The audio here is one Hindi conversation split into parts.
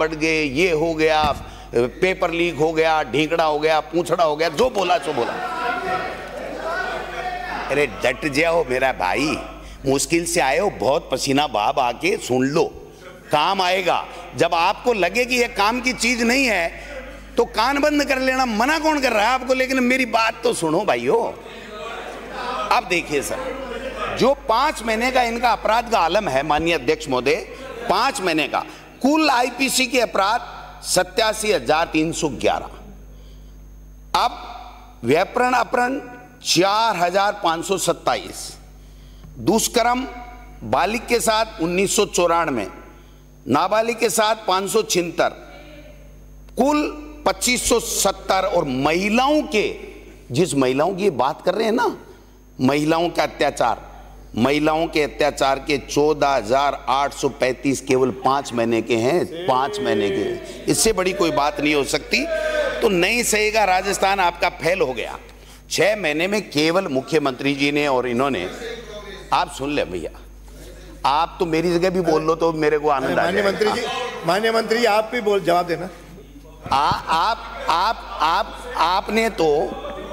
बढ़ गए, ये हो गया, पेपर लीक हो गया, ढींकड़ा हो गया, पूंछड़ा हो गया, जो बोला सो बोला। अरे डट जाओ मेरा भाई, मुश्किल से आए हो, बहुत पसीना बहा बहा के सुन लो, काम आएगा। जब आपको लगे कि ये काम की चीज नहीं है तो कान बंद कर लेना। मना कौन कर रहा है आपको? लेकिन मेरी बात तो सुनो भाइयों। अब देखिए सर, जो 5 महीने का इनका अपराध का आलम है माननीय अध्यक्ष महोदय, 5 महीने का कुल आईपीसी के अपराध 87,311। अब व्यापरण अपहरण 4,527, दुष्कर्म बालिग के साथ 1994, नाबालिग के साथ 576, कुल 2570। और महिलाओं के, जिस महिलाओं की बात कर रहे हैं ना, महिलाओं का अत्याचार, महिलाओं के अत्याचार के 14,835 केवल 5 महीने के हैं, 5 महीने के। इससे बड़ी कोई बात नहीं हो सकती। तो नहीं सहेगा राजस्थान, आपका फेल हो गया। 6 महीने में केवल मुख्यमंत्री जी ने और इन्होंने, आप सुन ले भैया, आप तो मेरी जगह भी बोल लो तो मेरे को आनंद आ जाएगा। माननीय मंत्री आप भी बोल, जवाब देना। आपने तो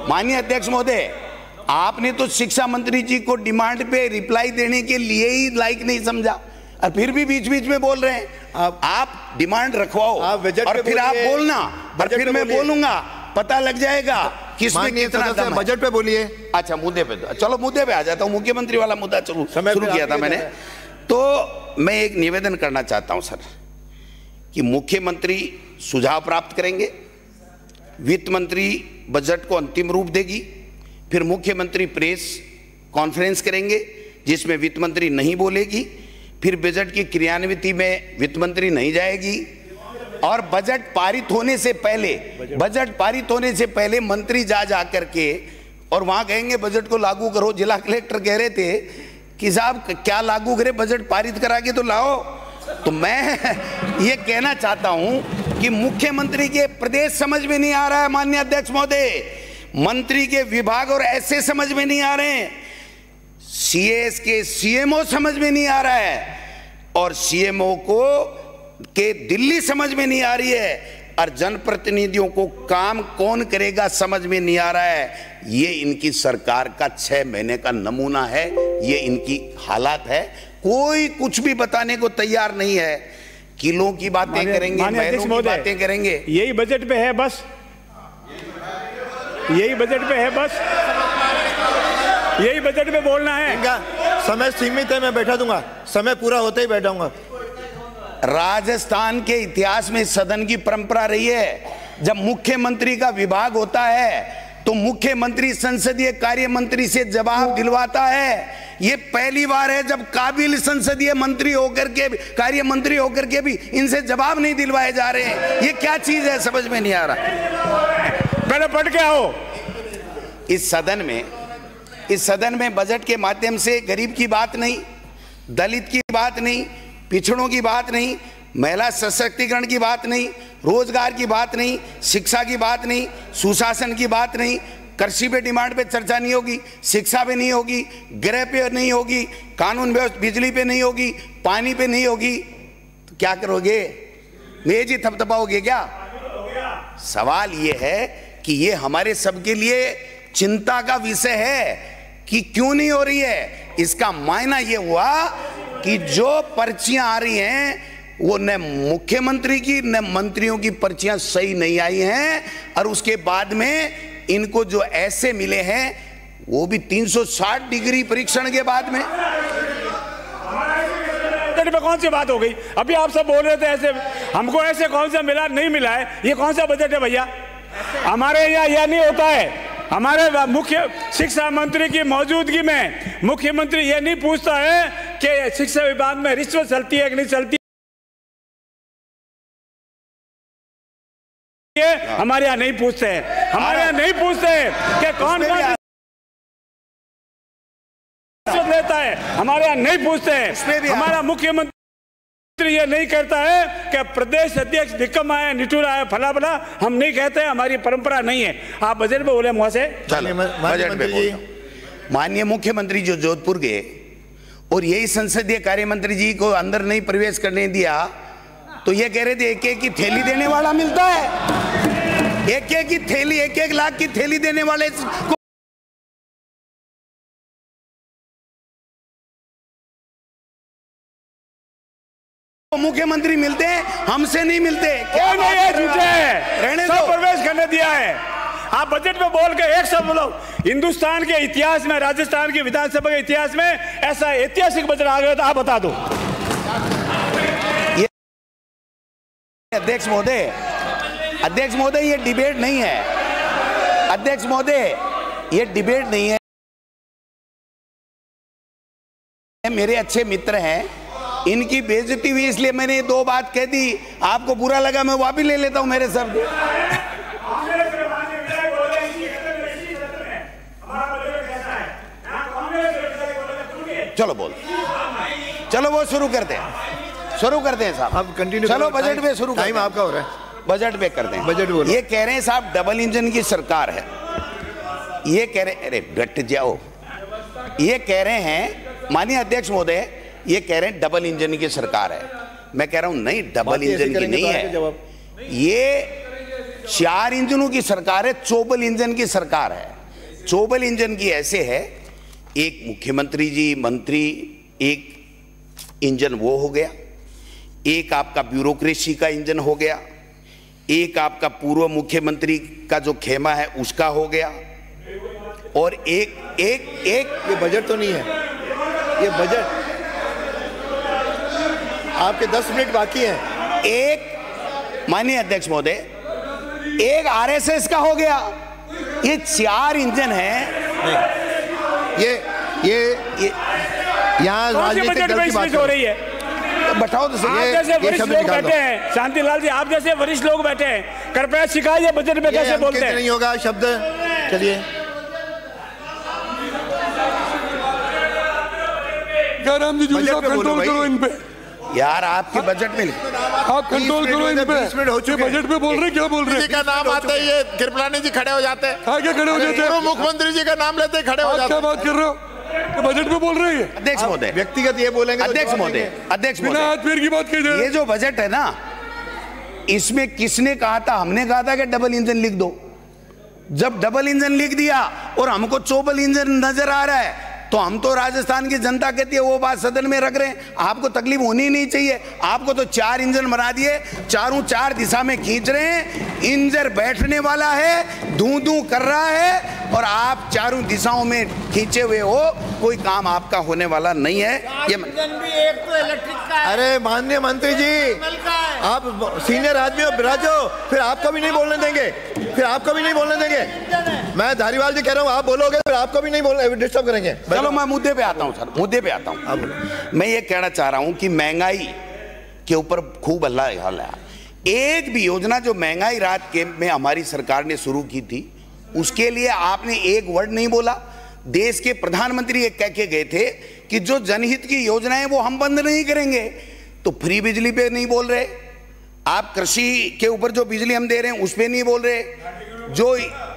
माननीय अध्यक्ष महोदय, आपने तो शिक्षा मंत्री जी को डिमांड पे रिप्लाई देने के लिए ही लायक नहीं समझा, और फिर भी बीच बीच में बोल रहे हैं। आप डिमांड रखवाओ और फिर आप बोलना, और फिर मैं बोलूंगा, पता लग जाएगा किसमें कितना दम है। बजट पे बोलिए। अच्छा, मुद्दे पे, चलो मुद्दे पे आ जाता हूँ। मुख्यमंत्री वाला मुद्दा शुरू किया था मैंने। तो मैं एक निवेदन करना चाहता हूं सर, कि मुख्यमंत्री सुझाव प्राप्त करेंगे, वित्त मंत्री बजट को अंतिम रूप देगी, फिर मुख्यमंत्री प्रेस कॉन्फ्रेंस करेंगे जिसमें वित्त मंत्री नहीं बोलेगी, फिर बजट की क्रियान्विति में वित्त मंत्री नहीं जाएगी, और बजट पारित होने से पहले मंत्री जा करके और वहां कहेंगे बजट को लागू करो। जिला कलेक्टर कह रहे थे कि साहब क्या लागू करे, बजट पारित करा के तो लाओ। तो मैं ये कहना चाहता हूं कि मुख्यमंत्री के प्रदेश समझ में नहीं आ रहा है माननीय अध्यक्ष महोदय, मंत्री के विभाग और ऐसे समझ में नहीं आ रहे हैं, सीएस के सीएमओ समझ में नहीं आ रहा है, और सीएमओ को के दिल्ली समझ में नहीं आ रही है, और जनप्रतिनिधियों को काम कौन करेगा समझ में नहीं आ रहा है। ये इनकी सरकार का 6 महीने का नमूना है, ये इनकी हालात है। कोई कुछ भी बताने को तैयार नहीं है, किलों की बातें करेंगे, महलों की बातें करेंगे। यही बजट पे है बस, यही बजट पे है बस, यही बजट पे बोलना है। इनका समय सीमित है, मैं बैठा दूंगा, समय पूरा होते ही बैठाऊंगा। राजस्थान के इतिहास में सदन की परंपरा रही है, जब मुख्यमंत्री का विभाग होता है तो मुख्यमंत्री संसदीय कार्य मंत्री से जवाब दिलवाता है। ये पहली बार है जब काबिल संसदीय मंत्री होकर के, कार्य मंत्री होकर के भी इनसे जवाब नहीं दिलवाए जा रहे हैं। ये क्या चीज है, समझ में नहीं आ रहा। पहले पढ़ के आओ। इस सदन में बजट के माध्यम से गरीब की बात नहीं, दलित की बात नहीं, पिछड़ों की बात नहीं, महिला सशक्तिकरण की बात नहीं, रोजगार की बात नहीं, शिक्षा की बात नहीं, सुशासन की बात नहीं, कृषि पे डिमांड पे चर्चा नहीं होगी, शिक्षा पे नहीं होगी, गृह पे नहीं होगी, कानून व्यवस्था, बिजली पे नहीं होगी, पानी पे नहीं होगी, तो क्या करोगे? मेज ही थपथपाओगे क्या? सवाल ये है कि ये हमारे सबके लिए चिंता का विषय है कि क्यों नहीं हो रही है। इसका मायना ये हुआ कि जो पर्चियां आ रही हैं वो न मुख्यमंत्री की न मंत्रियों की पर्चियां सही नहीं आई हैं, और उसके बाद में इनको जो ऐसे मिले हैं वो भी 360 डिग्री परीक्षण के बाद में। बजट में कौन सी बात हो गई? अभी आप सब बोल रहे थे ऐसे, हमको ऐसे कौन सा मिला, नहीं मिला है। ये कौन सा बजट है भैया? हमारे यहाँ यह नहीं होता है। हमारे मुख्य शिक्षा मंत्री की मौजूदगी में मुख्यमंत्री ये नहीं पूछता है कि शिक्षा विभाग में रिश्वत चलती है कि नहीं चलती है। हमारे यहाँ नहीं पूछते हैं, हमारे यहाँ नहीं पूछते हैं कि कौन रिश्वत लेता है, हमारे यहाँ नहीं पूछते हैं। हमारा मुख्यमंत्री ये नहीं करता है कि प्रदेश अध्यक्ष निकम्मा है, निठुरा है, फला फला, हम नहीं कहते हैं, हमारी परंपरा नहीं है। आप बजट पे बोले मुझसे। माननीय मुख्यमंत्री जो जोधपुर गए और यही संसदीय कार्य मंत्री जी को अंदर नहीं प्रवेश करने दिया, तो ये कह रहे थे एक एक की थैली देने वाला मिलता है, एक एक की थैली, 1-1 लाख की थैली देने वाले मुख्यमंत्री मिलते हैं, हमसे नहीं मिलते। क्या नहीं है, झूठे हैं, रहने सब दो। प्रवेश करने दिया है। आप बजट में बोल के एक शब्द बोलो, हिंदुस्तान के इतिहास में, राजस्थान की विधानसभा के इतिहास में ऐसा ऐतिहासिक बजट आ गया तो आप बता दो। अध्यक्ष महोदय ये डिबेट नहीं है। अध्यक्ष महोदय ये डिबेट नहीं है। मेरे अच्छे मित्र हैं, इनकी बेइज्जती हुई इसलिए मैंने ये 2 बात कह दी। आपको बुरा लगा, मैं वापिस ले लेता हूं मेरे शब्द। चलो बोल, चलो वो शुरू करते हैं साहब। अब कंटिन्यू चलो बजट पे शुरू, टाइम आपका हो रहा है, बजट पे करते हैं। बजट बोलो। ये कह रहे हैं साहब डबल इंजन की सरकार है, ये कह रहे, अरे डट जाओ। ये कह रहे हैं माननीय अध्यक्ष महोदय, ये कह रहे हैं डबल इंजन की सरकार है। मैं कह रहा हूं नहीं, डबल इंजन की नहीं है, ये 4 इंजनों की सरकार है, चोबल इंजन की सरकार है। चोबल इंजन की ऐसे है, एक मुख्यमंत्री जी, मंत्री, एक इंजन वो हो गया, एक आपका ब्यूरोक्रेसी का इंजन हो गया, एक आपका पूर्व मुख्यमंत्री का जो खेमा है उसका हो गया, और एक ये बजट तो नहीं है, ये बजट आपके 10 मिनट बाकी हैं। एक माननीय अध्यक्ष महोदय, एक आरएसएस का हो गया। ये 4 इंजन है। ये यहाँ राजनीतिक दल की बात हो रही है। बताओ तो आप सही। जैसे वरिष्ठ लोग बैठे हैं, शांतिलाल जी, आप जैसे वरिष्ठ लोग बैठे हैं, कृपया सिखाइए बजट में कैसे बोलते हैं। नहीं होगा शब्द। चलिए राम जी, कंट्रोल करो इन पे यार, आपके बजट में आप कंट्रोल करो इन पे। 20 मिनट हो चुके हैं। बजट पे बोल रहे हैं, क्या बोल रहे हैं? का नाम आता है, ये कृपलानी जी खड़े हो जाते हैं। आगे खड़े हो जाते हैं, मुख्यमंत्री जी का नाम लेते खड़े हो आप जाते क्या हैं। बात कर रहे हो? बजट पे बोल रहे हैं। अध्यक्ष महोदय, व्यक्तिगत ये बोलेंगे तो अध्यक्ष जवाब महोदय, देंगे। अध्यक्ष बिना महोदय, हाथ पैर की बात कही ये जो बजट है ना, इसमें किसने कहा था? हमने कहा था कि डबल इंजन लिख दो। जब डबल इंजन लिख दिया और हमको चोबल इंजन नजर आ रहा है, तो हम तो राजस्थान की जनता कहती है वो बात सदन में रख रहे हैं। आपको तकलीफ होनी ही नहीं चाहिए। आपको तो 4 इंजन बना दिए, चारों 4 दिशा में खींच रहे हैं। इंजन बैठने वाला है, धू धू कर रहा है, और आप चारों दिशाओं में खींचे हुए हो। कोई काम आपका होने वाला नहीं है। ये भी एक तो इलेक्ट्रिक का है, अरे माननीय मंत्री जी, आप सीनियर आदमी हो, बिराजो, फिर आपको भी नहीं बोलने देंगे, फिर आपको भी नहीं बोलने देंगे। मैं धारीवाल जी कह रहा हूँ, आप बोलोगे फिर आपको भी नहीं बोलने, डिस्टर्ब करेंगे। चलो मैं मुद्दे पे आता हूं सर, मुद्दे पे आता हूं। मैं ये कहना चाह रहा हूं कि महंगाई के ऊपर खूब हल्ला है। एक भी योजना जो महंगाई राहत के में हमारी सरकार ने शुरू की थी, उसके लिए आपने एक वर्ड नहीं बोला। देश के प्रधानमंत्री ये कह के गए थे कि जो जनहित की योजनाएं वो हम बंद नहीं करेंगे। तो फ्री बिजली पे नहीं बोल रहे आप, कृषि के ऊपर जो बिजली हम दे रहे हैं उस पे नहीं बोल रहे, जो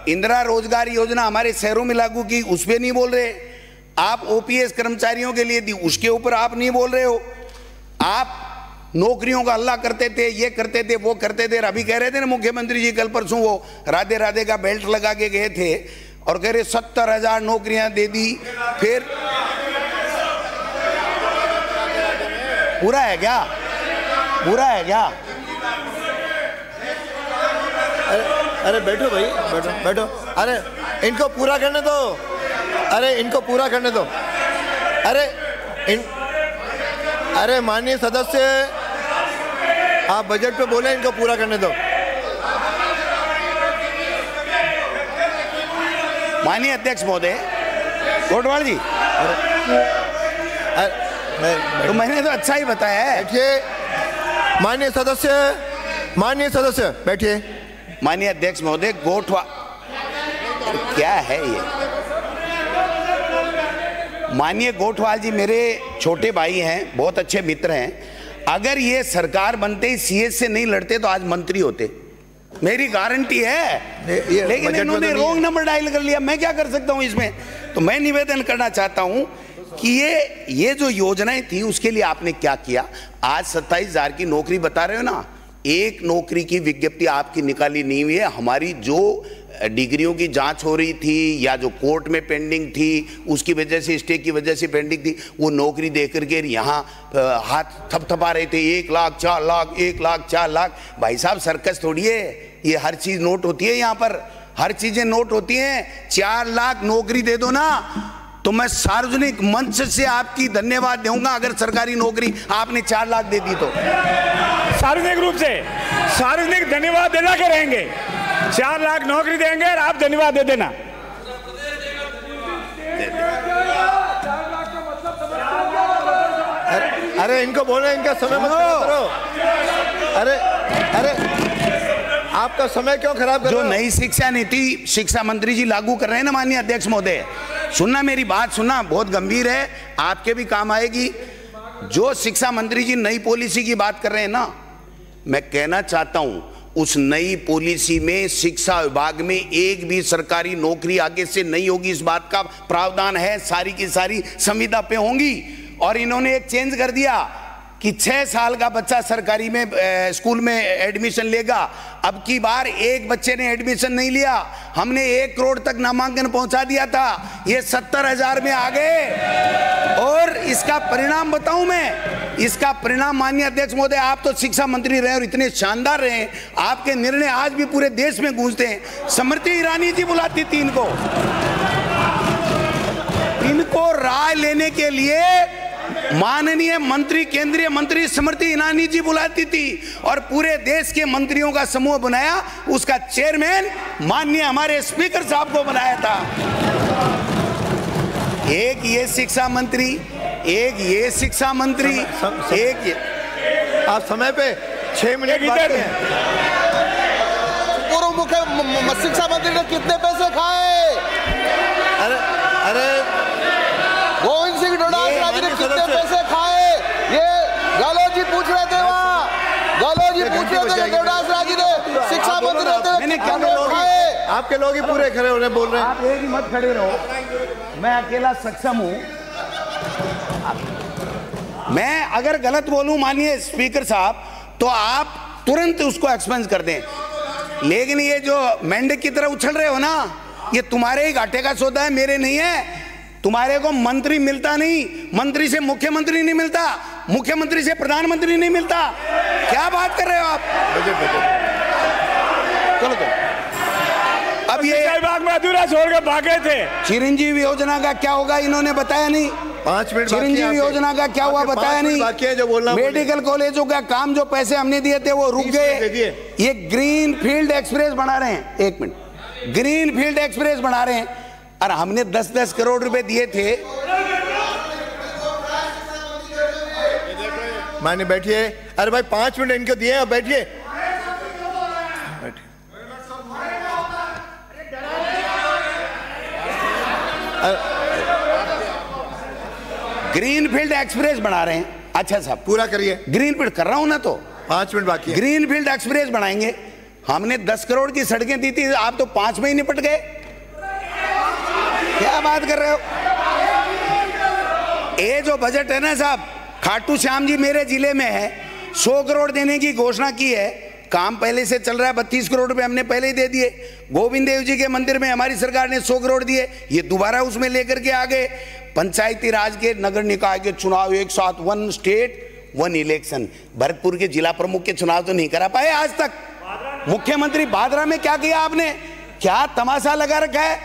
इंदिरा रोजगार योजना हमारे शहरों में लागू की उस पे नहीं बोल रहे, आप ओपीएस कर्मचारियों के लिए दी उसके ऊपर आप नहीं बोल रहे हो। आप नौकरियों का हल्ला करते थे, ये करते थे, वो करते थे। अभी कह रहे थे ना मुख्यमंत्री जी, कल परसों वो राधे राधे का बेल्ट लगा के गए थे और कह रहे 70,000 नौकरियां दे दी। फिर पूरा है क्या? पूरा है क्या? अरे बैठो भाई, बैठो बैठो। अरे इनको पूरा करने दो, अरे इनको पूरा करने दो। अरे माननीय सदस्य, आप बजट पे बोले, इनको पूरा करने दो। माननीय अध्यक्ष महोदय, कोटवाल जी, तो मैंने तो अच्छा ही बताया है। बैठिए माननीय सदस्य बैठिए। माननीय अध्यक्ष महोदय, गोठवा क्या है ये? माननीय गोठवाल जी मेरे छोटे भाई हैं, बहुत अच्छे मित्र हैं। अगर ये सरकार बनते ही सीएस से नहीं लड़ते तो आज मंत्री होते, मेरी गारंटी है। लेकिन इन्होंने रॉन्ग नंबर डायल कर लिया, मैं क्या कर सकता हूं इसमें? तो मैं निवेदन करना चाहता हूं कि ये जो योजनाएं थी उसके लिए आपने क्या किया। आज 27,000 की नौकरी बता रहे हो ना, एक नौकरी की विज्ञप्ति आपकी निकाली नहीं हुई है। हमारी जो डिग्रियों की जांच हो रही थी या जो कोर्ट में पेंडिंग थी, उसकी वजह से, स्टे की वजह से पेंडिंग थी, वो नौकरी दे करके यहाँ हाथ थपथपा रहे थे। 1 लाख 4 लाख 1 लाख 4 लाख। भाई साहब सर्कस थोड़ी है ये, हर चीज नोट होती है यहाँ पर, हर चीजें नोट होती हैं। 4 लाख नौकरी दे दो ना तो मैं सार्वजनिक मंच से आपकी धन्यवाद दूंगा। अगर सरकारी नौकरी आपने 4 लाख दे दी तो सार्वजनिक रूप से सार्वजनिक धन्यवाद देना के रहेंगे। 4 लाख नौकरी देंगे और आप धन्यवाद दे देना। अरे इनको बोले, इनका समय मत करो। अरे अरे आपका समय क्यों खराब कर रहे हो? जो नई शिक्षा नीति शिक्षा मंत्री जी लागू कर रहे हैं ना माननीय अध्यक्ष महोदय, सुनना मेरी बात, सुनना, बहुत गंभीर है, आपके भी काम आएगी। जो शिक्षा मंत्री जी नई पॉलिसी की बात कर रहे हैं ना, मैं कहना चाहता हूं उस नई पॉलिसी में शिक्षा विभाग में एक भी सरकारी नौकरी आगे से नहीं होगी, इस बात का प्रावधान है। सारी की सारी संविदा पे होंगी। और इन्होंने एक चेंज कर दिया कि 6 साल का बच्चा सरकारी में स्कूल में एडमिशन लेगा। अब की बार एक बच्चे ने एडमिशन नहीं लिया, हमने 1 करोड़ तक नामांकन पहुंचा दिया था, ये 70,000 में आ गए। और इसका परिणाम बताऊं मैं, इसका परिणाम माननीय अध्यक्ष महोदय, आप तो शिक्षा मंत्री रहे और इतने शानदार रहे, आपके निर्णय आज भी पूरे देश में गूंजते हैं। स्मृति ईरानी जी बुलाती थी इनको राय लेने के लिए, माननीय मंत्री, केंद्रीय मंत्री स्मृति ईरानी जी बुलाती थी और पूरे देश के मंत्रियों का समूह बनाया, उसका चेयरमैन माननीय हमारे स्पीकर साहब को बनाया था। एक ये शिक्षा मंत्री, एक ये शिक्षा मंत्री, एक ये। आप समय पे 6 मिनट बाकी हैं। पूर्व मुख्य शिक्षा मंत्री ने कितने पैसे खाए? अरे अरे गोविंद सिंह डोटासरा जी ने कितने पैसे खाए? ये गहलोत जी पूछ रहे थे वहाँ, गहलोत जी पूछ रहे थे कि डोटासरा जी ने शिक्षा मंत्री रहते मैंने क्या खाए? आपके लोग ही पूरे खड़े हो रहे, बोल रहे हैं। आप एक ही मत खड़े रहो, मैं अकेला सक्षम हूं। मैं अगर गलत बोलूं माननीय स्पीकर साहब तो आप तुरंत उसको एक्सपेंस कर दें, लेकिन ये जो मेंढक की तरह उछल रहे हो ना, ये तुम्हारे ही घाटे का सौदा है, मेरे नहीं है। तुम्हारे को मंत्री मिलता नहीं, मंत्री से मुख्यमंत्री नहीं मिलता, मुख्यमंत्री से प्रधानमंत्री नहीं मिलता। क्या बात कर रहे हो आप? चलो तो अब ये विभाग में अधूरा छोड़ के भागे थे। चिरंजीवी योजना का क्या होगा इन्होंने बताया नहीं। 5 मिनट चिरंजीवी योजना का क्या हुआ बताया नहीं। जो बोलना, मेडिकल कॉलेजों का काम जो पैसे हमने दिए थे वो रुक गए। ये ग्रीन फील्ड एक्सप्रेस बना रहे हैं, 1 मिनट, ग्रीन फील्ड एक्सप्रेस बना रहे हैं और हमने 10-10 करोड़ रुपए दिए थे। माने बैठिए। अरे भाई 5 मिनट इनको दिए, अब बैठिए। ग्रीन फील्ड एक्सप्रेस बना रहे हैं। अच्छा साहब पूरा करिए। ग्रीन फील्ड कर रहा हूं ना, तो 5 मिनट बाकी है। ग्रीन फील्ड एक्सप्रेस बनाएंगे। हमने 10 करोड़ की सड़कें दी थी, आप तो 5 में ही निपट गए। क्या बात कर रहे हो? ये जो बजट है ना साहब, खाटू श्याम जी मेरे जिले में है, 100 करोड़ देने की घोषणा की है, काम पहले से चल रहा है। 32 करोड़ रुपए हमने पहले ही दे दिए। गोविंद देव जी के मंदिर में हमारी सरकार ने 100 करोड़ दिए, ये दोबारा उसमें लेकर के आ गए। पंचायती राज के नगर निकाय के चुनाव एक साथ, 1 स्टेट 1 इलेक्शन। भरतपुर के जिला प्रमुख के चुनाव तो नहीं करा पाए आज तक। मुख्यमंत्री भादरा में क्या किया आपने? क्या तमाशा लगा रखा है?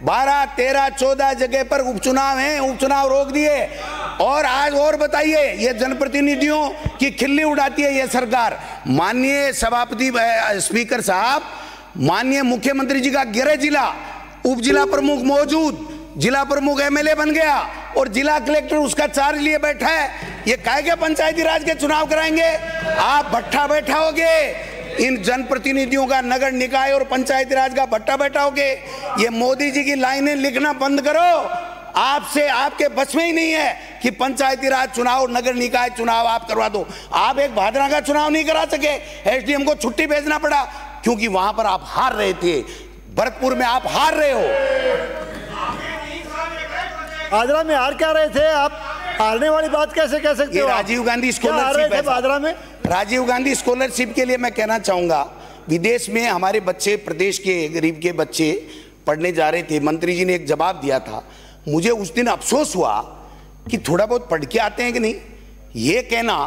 12, 13, 14 जगह पर उपचुनाव हैं, उपचुनाव रोक दिए। और आज और बताइए, ये जनप्रतिनिधियों की खिल्ली उड़ाती है ये सरकार। माननीय सभापति स्पीकर साहब, माननीय मुख्यमंत्री जी का गृह जिला उप जिला प्रमुख मौजूद, जिला प्रमुख एमएलए बन गया और जिला कलेक्टर उसका चार्ज लिए बैठा है। ये काहे के पंचायती राज के चुनाव कराएंगे? आप भट्ठा बैठाओगे, इन जनप्रतिनिधियों का नगर निकाय और पंचायती राज का भट्टा बैठाओगे। ये मोदी जी की लाइनें लिखना बंद करो। आपसे, आपके बस में ही नहीं है कि पंचायती राज चुनाव, नगर निकाय चुनाव आप करवा दो। आप एक भादरा का चुनाव नहीं करा सके, एसडीएम को छुट्टी भेजना पड़ा क्योंकि वहां पर आप हार रहे थे। भरतपुर में आप हार रहे हो। भादरा में हार क्या रहे थे आप? हारने वाली बात कैसे कह सकते हो? राजीव गांधी स्कॉलरशिप है बादरा में। राजीव गांधी स्कॉलरशिप के लिए मैं कहना चाहूंगा, विदेश में हमारे बच्चे, प्रदेश के गरीब के बच्चे पढ़ने जा रहे थे, मंत्री जी ने एक जवाब दिया था, मुझे उस दिन अफसोस हुआ कि थोड़ा बहुत पढ़ के आते हैं कि नहीं। ये कहना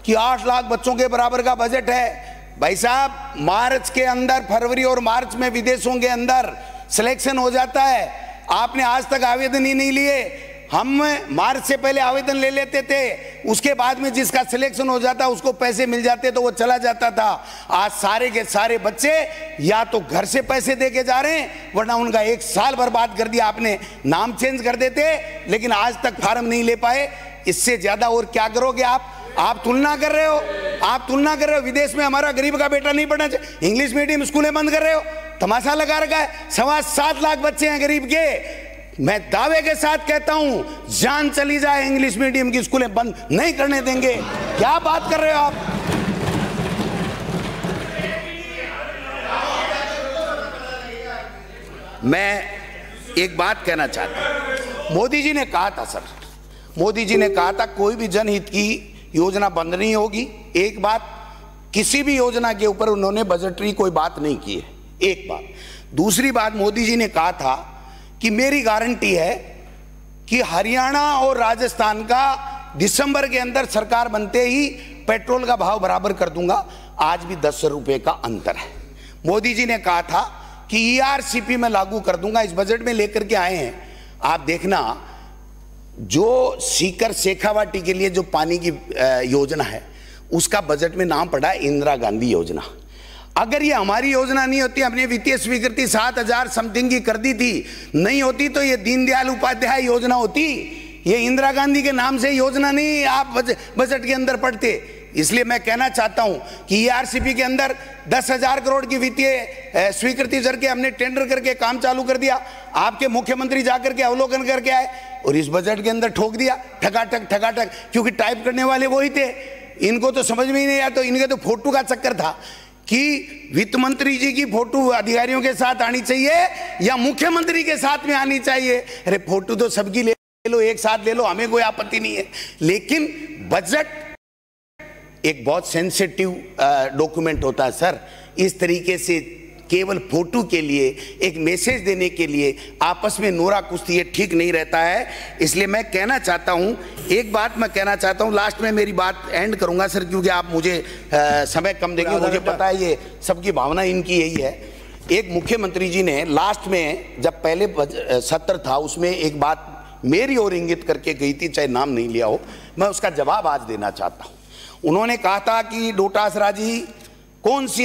कि 8 लाख बच्चों के बराबर का बजट है, भाई साहब मार्च के अंदर, फरवरी और मार्च में विदेशों के अंदर सिलेक्शन हो जाता है। आपने आज तक आवेदन ही नहीं लिए। हम मार्च से पहले आवेदन ले लेते थे, उसके बाद में जिसका सिलेक्शन हो जाता उसको पैसे मिल जाते तो वो चला जाता था। आज सारे के सारे बच्चे या तो घर से पैसे दे के जा रहे हैं, वरना उनका 1 साल बर्बाद कर दिया आपने। नाम चेंज कर देते, लेकिन आज तक फार्म नहीं ले पाए। इससे ज्यादा और क्या करोगे आप तुलना कर रहे हो, आप तुलना कर रहे हो। विदेश में हमारा गरीब का बेटा नहीं पढ़ना चाहिए, इंग्लिश मीडियम स्कूलें बंद कर रहे हो, तमाशा लगा रखा है। 7.25 लाख बच्चे हैं गरीब के। मैं दावे के साथ कहता हूं, जान चली जाए इंग्लिश मीडियम की स्कूलें बंद नहीं करने देंगे। क्या बात कर रहे हो आप? मैं एक बात कहना चाहता हूं, मोदी जी ने कहा था सर, मोदी जी ने कहा था कोई भी जनहित की योजना बंद नहीं होगी। एक बात, किसी भी योजना के ऊपर उन्होंने बजटरी कोई बात नहीं की है, एक बात। दूसरी बात, मोदी जी ने कहा था कि मेरी गारंटी है कि हरियाणा और राजस्थान का दिसंबर के अंदर सरकार बनते ही पेट्रोल का भाव बराबर कर दूंगा। आज भी 10 रुपए का अंतर है। मोदी जी ने कहा था कि ERCP में लागू कर दूंगा, इस बजट में लेकर के आए हैं। आप देखना, जो सीकर शेखावाटी के लिए जो पानी की योजना है, उसका बजट में नाम पड़ा है इंदिरा गांधी योजना। अगर ये हमारी योजना नहीं होती, हमने वित्तीय स्वीकृति 7,000 समथिंग की कर दी थी, नहीं होती तो ये दीनदयाल उपाध्याय योजना होती। ये इंदिरा गांधी के नाम से योजना नहीं आप बजट के अंदर पढ़ते। इसलिए मैं कहना चाहता हूं कि ERCP के अंदर 10,000 करोड़ की वित्तीय स्वीकृति करके हमने टेंडर करके काम चालू कर दिया। आपके मुख्यमंत्री जाकर के अवलोकन करके आए और इस बजट के अंदर ठोक दिया, ठगाठक ठगाठक, क्योंकि टाइप करने वाले वही थे। इनको तो समझ में ही नहीं आया, तो इनके तो फोटो का चक्कर था कि वित्त मंत्री जी की फोटो अधिकारियों के साथ आनी चाहिए या मुख्यमंत्री के साथ में आनी चाहिए। अरे फोटो तो सबकी ले लो, एक साथ ले लो, हमें कोई आपत्ति नहीं है। लेकिन बजट एक बहुत सेंसिटिव डॉक्यूमेंट होता है सर। इस तरीके से केवल फोटो के लिए, एक मैसेज देने के लिए आपस में नोरा कुश्ती, ये ठीक नहीं रहता है। इसलिए मैं कहना चाहता हूं, एक बात मैं कहना चाहता हूं, लास्ट में मेरी बात एंड करूंगा सर, क्योंकि आप मुझे समय कम देंगे, मुझे पता है ये सबकी भावना इनकी यही है। एक मुख्यमंत्री जी ने लास्ट में जब पहले सत्र था, उसमें एक बात मेरी ओर इंगित करके गई थी, चाहे नाम नहीं लिया हो, मैं उसका जवाब आज देना चाहता हूं। उन्होंने कहा था कि डोटासरा जी, कौन सी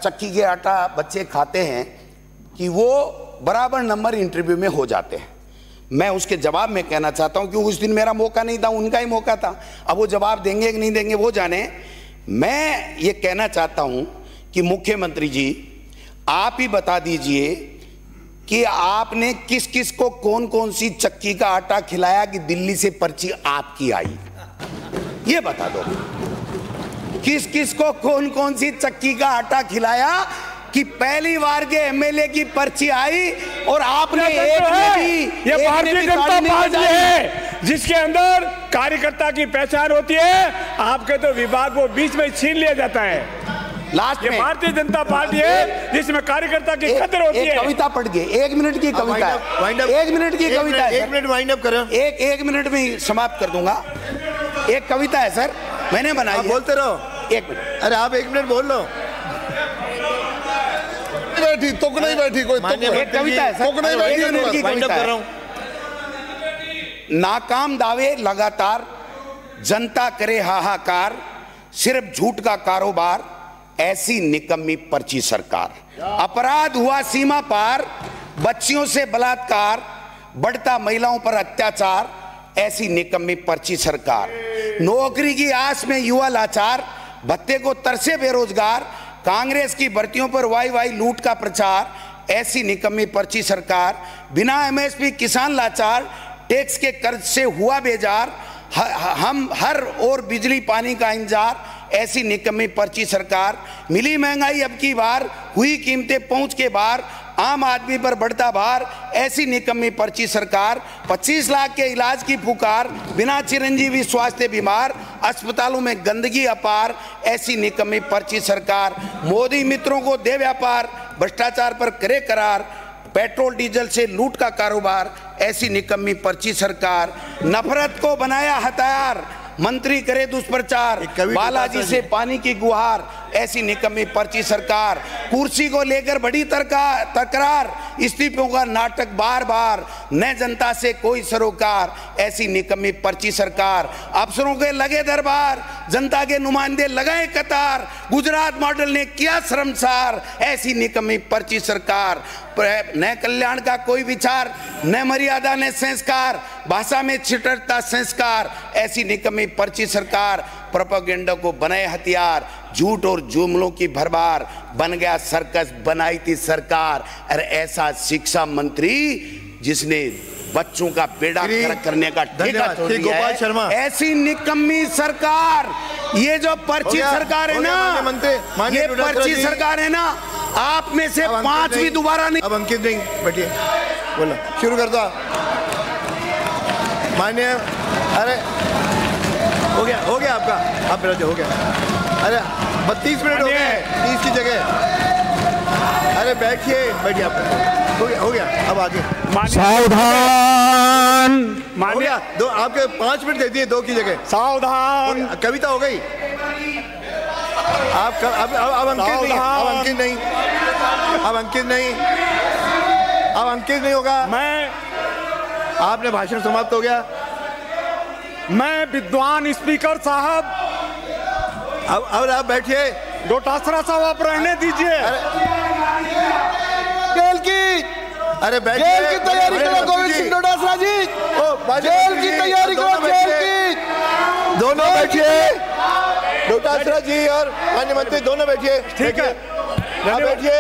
चक्की के आटा बच्चे खाते हैं कि वो बराबर नंबर इंटरव्यू में हो जाते हैं। मैं उसके जवाब में कहना चाहता हूं, क्योंकि उस दिन मेरा मौका नहीं था, उनका ही मौका था। अब वो जवाब देंगे कि नहीं देंगे वो जाने। मैं ये कहना चाहता हूं कि मुख्यमंत्री जी, आप ही बता दीजिए कि आपने किस किस को कौन कौन सी चक्की का आटा खिलाया कि दिल्ली से पर्ची आपकी आई, ये बता दो। किस किस को कौन कौन सी चक्की का आटा खिलाया कि पहली बार के MLA की पर्ची आई और आपने एक में भी, ये भारतीय जनता पार्टी है जिसके अंदर कार्यकर्ता की पहचान होती है। आपके तो विभाग को बीच में छीन लिया जाता है। लास्ट में भारतीय जनता पार्टी है जिसमें कार्यकर्ता की कदर होती है। कविता पढ़ के 1 मिनट की कविता है, 1 मिनट की कविता है, 1 मिनट वाइंड अप करें, एक मिनट में ही समाप्त कर दूंगा। एक कविता है सर, मैंने बनाई है। बोलते रहो, 1 मिनट। अरे आप 1 मिनट बोल लो। बैठी तो नहीं बैठी कोई, एक कविता है सर, 1 मिनट की कविता है। नाकाम दावे लगातार, जनता करे हाहाकार, सिर्फ झूठ का कारोबार, ऐसी निकम्मी पर्ची सरकार। अपराध हुआ सीमा पार, बच्चियों से बलात्कार, बढ़ता महिलाओं पर अत्याचार, ऐसी निकम्मी पर्ची सरकार। नौकरी की आस में युवा लाचार, भत्ते को तरसे बेरोजगार, कांग्रेस की भर्तियों पर वाई लूट का प्रचार, ऐसी निकम्मी पर्ची सरकार। बिना MSP किसान लाचार, टैक्स के कर्ज से हुआ बेजार, हम हर और बिजली पानी का इंतजार, ऐसी निकम्मी पर्ची सरकार। मिली महंगाई अब की बार, हुई कीमतें पहुंच के बार, आम आदमी पर बढ़ता भार, ऐसी निकम्मी पर्ची सरकार। 25 लाख के इलाज की पुकार, बिना चिरंजीवी स्वास्थ्य बीमार। अस्पतालों में गंदगी अपार, ऐसी निकम्मी पर्ची सरकार। मोदी मित्रों को दे व्यापार, भ्रष्टाचार पर करे करार। पेट्रोल डीजल से लूट का कारोबार, ऐसी निकम्मी पर्ची सरकार। नफरत को बनाया हथियार, मंत्री करे दुष्प्रचार। बालाजी से पानी की गुहार, ऐसी निकम्मी पर्ची सरकार। कुर्सी को लेकर बड़ी तकरार, इस्तीफों का नाटक बार बार। न जनता से कोई सरोकार, ऐसी निकम्मी पर्ची सरकार। अफसरों के लगे दरबार, जनता के नुमाइंदे लगाए कतार। गुजरात मॉडल ने किया शर्मसार, ऐसी निकम्मी पर्ची सरकार। न कल्याण का कोई विचार, न मर्यादा न संस्कार। भाषा में छिटरता संस्कार, ऐसी निकम्मी पर्ची सरकार। प्रोपेगेंडा को बनाए हथियार, झूठ और जुमलों की भरमार। बन गया सर्कस, बनाई थी सरकार। अरे ऐसा शिक्षा मंत्री जिसने बच्चों का बेड़ा गर्क करने का ठेका छोड़ दिया है, ऐसी निकम्मी सरकार। ये जो पर्ची सरकार है ना, ये पर्ची सरकार है ना, आप में से 5 भी दोबारा नहीं। अब अंकित नहीं, बैठिए, बोलो, शुरू कर दो। माननीय, अरे हो गया आपका, आप मेरा जो हो गया। अरे 32 मिनट हो गए 30 की जगह। अरे बैठिए आप, हो गया अब आगे। सावधान, हो गया, दो आपके 5 मिनट दे दिए, 2 की जगह। सावधान, कविता हो गई। आप अब अंकित नहीं होगा। आपने भाषण समाप्त हो गया। मैं विद्वान स्पीकर साहब, अब आप बैठिए। डोटासरा साहब आप रहने दीजिए। जेल की, अरे बैठिए, जेल की तैयारी करो गोविंद सिंह डोटासरा जी, जेल की तैयारी करो, जेल की। दोनों बैठिए, डोटासरा जी और माननीय मंत्री दोनों बैठिए। ठीक है, आप बैठिए।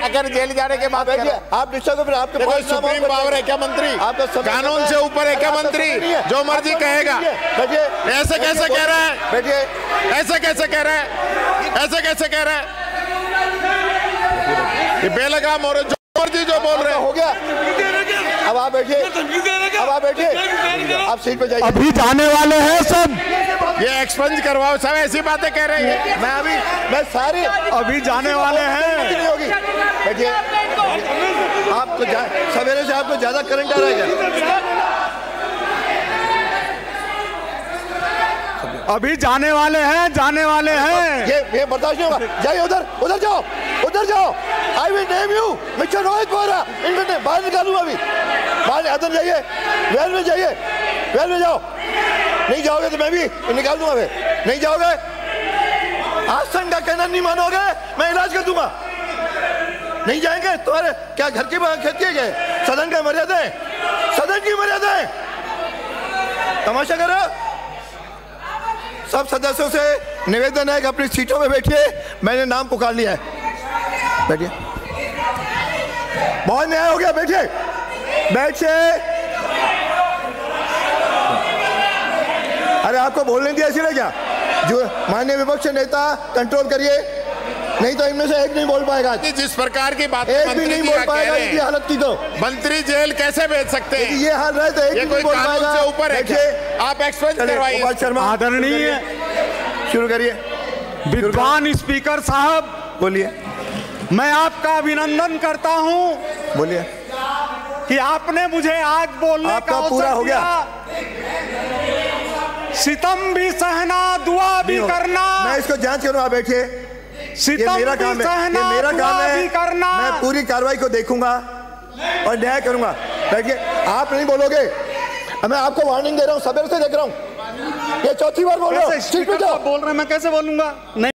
अगर जेल जाने के बाद बैठिए, आप डिस्टर्ब करें। आपके पास सुप्रीम पावर है क्या मंत्री? कानून से ऊपर है क्या मंत्री? जो मर्जी कहेगा। बैठिए। ऐसे कैसे कह रहा है? बैठिए। ऐसे कैसे कह रहा है? ऐसे कैसे कह रहा है? ये बेलगाम और जो मर्जी जो बोल रहे हो गया। अब आप बैठिए, आप सीट पे जाइए। अभी जाने वाले हैं सब, ये एक्सपंज करवाओ, सब ऐसी बातें कह रहे हैं। मैं सारी अभी जाने वाले हैं। नहीं होगी। बैठिए, आपको सवेरे से आपको ज्यादा करंट आ रहा है क्या? अभी जाने वाले हैं। ये बर्दाश्त नहीं होगा। जाइए उधर जाओ। I will name you mister Rohit Bora. इनमें बाहर निकालूंगा अभी। बाहर अंदर जाइए, वेल में जाओ। नहीं जाओगे तो मैं भी निकाल दूंगा। नहीं जाओगे, आसन का कहना नहीं मानोगे, मैं इलाज कर दूंगा। नहीं जाएंगे तो अरे क्या घर की खेती है? सदन की मर्यादा है। तमाशा करो। सब सदस्यों से निवेदन है कि अपनी सीटों में बैठिए। मैंने नाम पुकार लिया है। बैठिए, बहुत न्याय हो गया। बैठिए। अरे आपको बोलने दिया इसीलिए क्या? जो माननीय विपक्ष नेता कंट्रोल करिए, नहीं तो इनमें से एक नहीं बोल पाएगा। जिस प्रकार की बात एक भी नहीं बोल पाएगा। इनकी हालत की तो मंत्री जेल कैसे भेज सकते हैं? ये हाल रहे तो एक भी नहीं बोल पाएगा। से ऊपर है, आप एक्सपेंस करवाइए। गोपाल शर्मा, आदरणीय, शुरू करिए। विद्वान स्पीकर साहब, बोलिए। मैं आपका अभिनंदन करता हूं, बोलिए, कि आपने मुझे आज बोलने आपका पूरा हो गया। सितम भी सहना, दुआ भी करना। मैं इसको जांच करूंगा। बैठिए, ये मेरा काम है। मैं पूरी कार्रवाई को देखूंगा और न्याय करूंगा। बैठिए, आप नहीं बोलोगे। मैं आपको वार्निंग दे रहा हूं, सवेरे से देख रहा हूं। ये चौथी बार बोल रहा हूं। बोल रहे हैं, मैं कैसे बोलूंगा? नहीं।